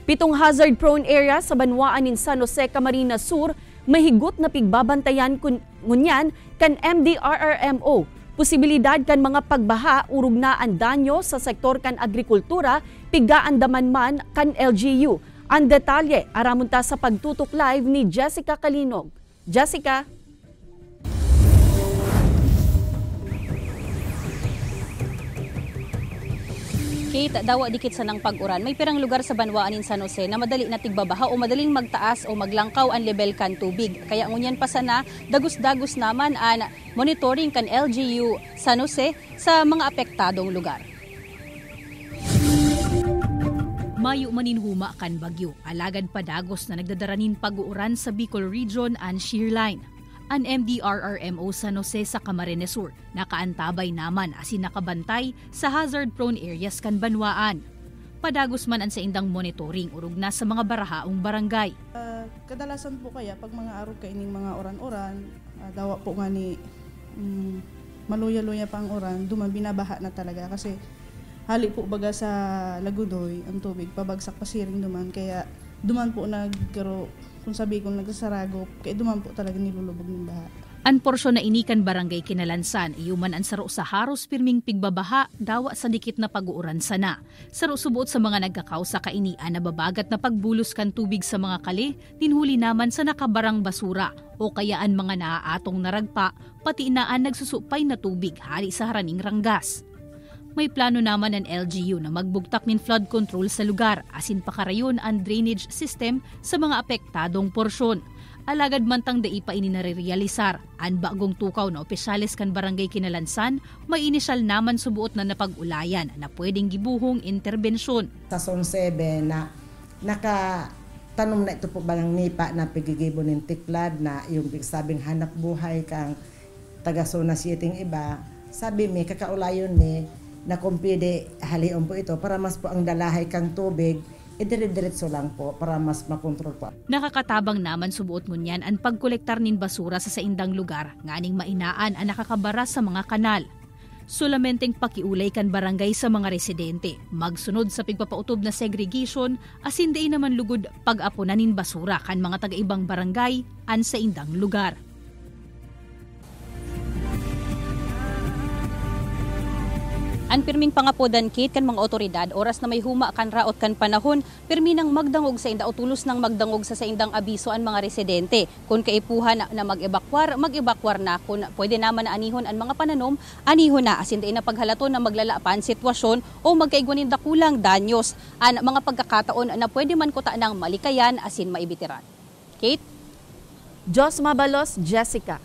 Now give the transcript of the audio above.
7 hazard-prone area sa banwaan in San Jose, Camarines Sur, mahigot na pigbabantayan ngunyan kan MDRRMO. Posibilidad kan mga pagbaha urog na ang danyo sa sektor kan agrikultura, pigaandaman man kan LGU. Ang detalye aramunta sa pagtutok live ni Jessica Kalinog. Jessica. Kate, dawa dikit sa nang pag-uran. May pirang lugar sa banwaan in San Jose na madali na tigbabaha o madaling magtaas o maglangkaw ang level kan tubig. Kaya ngunyan pa sana, dagus-dagus naman ang monitoring kan LGU San Jose sa mga apektadong lugar. Mayo maninhuma kan bagyo, alagad padagos na nagdadaranin pag-uuran sa Bicol Region and shear line. Ang MDRRMO San Jose sa Camarines Sur nakaantabay naman asin nakabantay sa hazard-prone areas kan banwaan. Padagos man ang sa indang monitoring urog na sa mga barahaong barangay. Kadalasan po kaya pag mga araw kaining mga oran-oran, dawa po nga ni maluya-luya pang oran, duman binabaha na talaga kasi hali po baga sa Lagudoy ang tubig, pabagsak pasiring duman kaya duman po nagkaro kung sabi kong nagsasaragop, kaya duman po talaga nilulubog ng baha. Ang porsyon na inikan barangay Kinalansan, iyuman ang saro sa haros pirming pigbabaha, dawa sa dikit na pag-uuran sana. Saro subuot sa mga nagkakaw sa kainian na babagat na pagbulos kan tubig sa mga kali, tinhuli naman sa nakabarang basura o kayaan mga naaatong naragpa, pati inaan nagsusupay na tubig hali sa haraning ranggas. May plano naman ang LGU na magbugtak ng flood control sa lugar, asin pakarayon ang drainage system sa mga apektadong porsyon. Alagad mantang dai pa ini narerealisar, ang bagong tukaw na opisyalis kan barangay Kinalansan, may inisyal naman subuot na napag-ulayan na pwedeng gibuhong interbensyon. Sa Zone 7 na nakatanom na ito po ba ng NIPA na pagigibon ng tiklad na yung sabing hanap buhay kang taga-zona 7 iba, sabi may kakaulayon ni na kumpide halion po ito para mas po ang dalahay kang tubig, idire-diretso lang po para mas makontrol po. Nakakatabang naman subuot ngunyan ang pagkolektar nin basura sa saindang lugar, nganing mainaan ang nakakabara sa mga kanal. Solamenteng pakiulay kan barangay sa mga residente, magsunod sa pigpapautob na segregation, asin day naman lugod pag-apunanin basura kan mga taga-ibang barangay an sa indang lugar. Ang pirming pangapodan Kate kan mga otoridad oras na may huma kan raot kan panahon pirmi nang magdangog sa inda o tulos nang magdangog sa indang abiso ang mga residente kung kaipuhan na mag-ebakwar na kung pwede naman na anihon ang mga pananom anihon na asin na paghalaton na maglalapan sitwasyon o magkaigwanin da kulang danyos ang mga pagkakataon na pwede man kuta ng malikayan asin maibitiran. Kate? Jos Mabalos, Jessica.